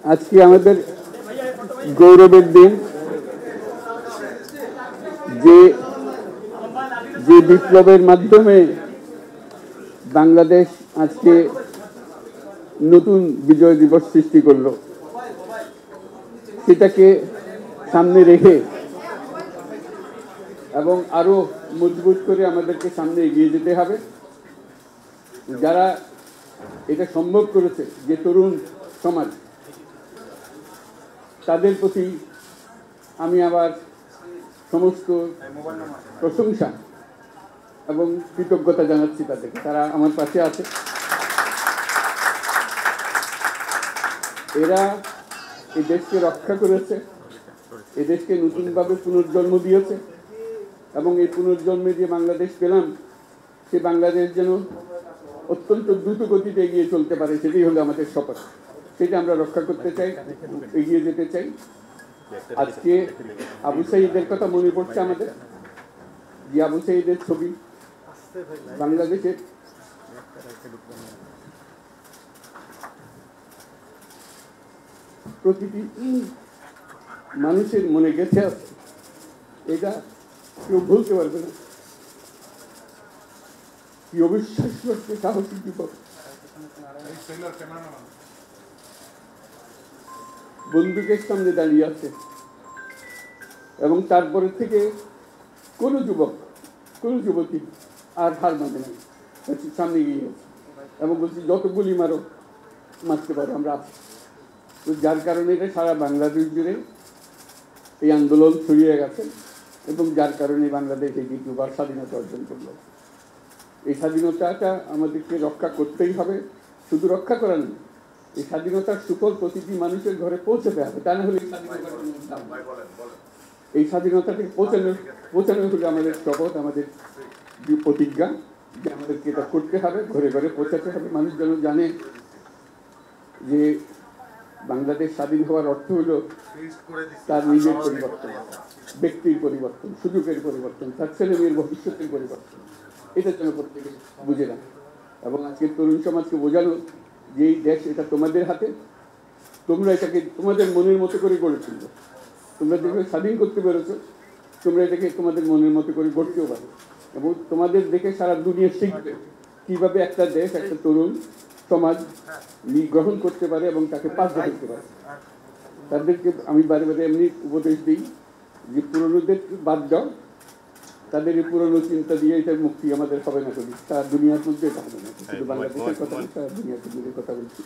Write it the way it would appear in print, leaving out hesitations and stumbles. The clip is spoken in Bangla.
আজকে আমাদের গৌরবের দিন। যে যে বিপ্লবের মাধ্যমে বাংলাদেশ আজকে নতুন বিজয় দিবস সৃষ্টি করলো, সেটাকে সামনে রেখে এবং আরো মজবুত করে আমাদেরকে সামনে এগিয়ে যেতে হবে। যারা এটা সম্ভব করেছে, যে তরুণ সমাজ, তাদের প্রতি আমি আবার সমস্ত প্রশংসা এবং কৃতজ্ঞতা জানাচ্ছি তাদেরকে। তারা আমার পাশে আছে। এরা এই দেশকে রক্ষা করেছে, এই দেশকে নতুনভাবে পুনর্জন্ম দিয়েছে এবং এই পুনর্জন্মে যে বাংলাদেশ পেলাম, সে বাংলাদেশ যেন অত্যন্ত দ্রুত গতিতে এগিয়ে চলতে পারে, সেটাই হলো আমাদের শপথ। সেটা আমরা রক্ষা করতে চাই, এগিয়ে যেতে চাই। আজকে আবু সাঈদের কথা মনে পড়ছে আমাদের, যে আবু সাঈদের ছবি বাংলাদেশের প্রতিটি মানুষের মনে গেছে আছে, এটা কেউ ভুলতে পারবে না। কি অবিশ্বাস্য সাহসী যুবক, বন্দুকের সামনে দাঁড়িয়ে আছে এবং তারপরে থেকে কোন যুবক, কোন যুবতী আর হার মানে নাই, সামনে গিয়ে গেছে এবং বলছি যত গুলি মারো, মারতে পারো, আমরা আছি। তো যার কারণে এটা সারা বাংলাদেশ জুড়ে এই আন্দোলন ছড়িয়ে গেছে এবং যার কারণে বাংলাদেশ এই দ্বিতীয়বার স্বাধীনতা অর্জন করলো। এই স্বাধীনতাটা আমাদেরকে রক্ষা করতেই হবে। শুধু রক্ষা করা নয়, এই স্বাধীনতার সুফল প্রতিটি মানুষের ঘরে পৌঁছাতে হবে। তা না হলে এই স্বাধীনতাকে পৌঁছানো হলে আমাদের শপথ, আমাদের যে প্রতিজ্ঞা, যে আমাদেরকে এটা করতে হবে, ঘরে ঘরে পৌঁছাতে হবে। মানুষ যেন জানে যে বাংলাদেশ স্বাধীন হওয়ার অর্থ হলো তার নিজের পরিবর্তন, ব্যক্তির পরিবর্তন, সুযোগের পরিবর্তন, তার ছেলে মেয়ের ভবিষ্যতের পরিবর্তন। এটা যেন প্রত্যেকে বুঝে না। এবং আজকে তরুণ সমাজকে বোঝানো যে এই দেশ এটা তোমাদের হাতে, তোমরা এটাকে তোমাদের মনের মতো করে গড়ে তুলবে। তোমরা যেভাবে স্বাধীন করতে পেরেছো, তোমরা এটাকে তোমাদের মনের মতো করে গড়তেও পারো এবং তোমাদের দেখে সারা দুনিয়া শিখবে কিভাবে একটা দেশ, একটা তরুণ সমাজ গ্রহণ করতে পারে এবং তাকে পাশ করতে পারে। তাদেরকে আমি বারে বারে এমনি উপদেশ দিই যে পুরনোদের বাদ দাও, তাদের এই পুরনো চিন্তা দিয়ে এটা মুক্তি আমাদের হবে না। করি সারা দুনিয়ার মধ্যে এটা হবে না, শুধু বাংলাদেশের কথা, সারা দুনিয়ার কথা বলছি।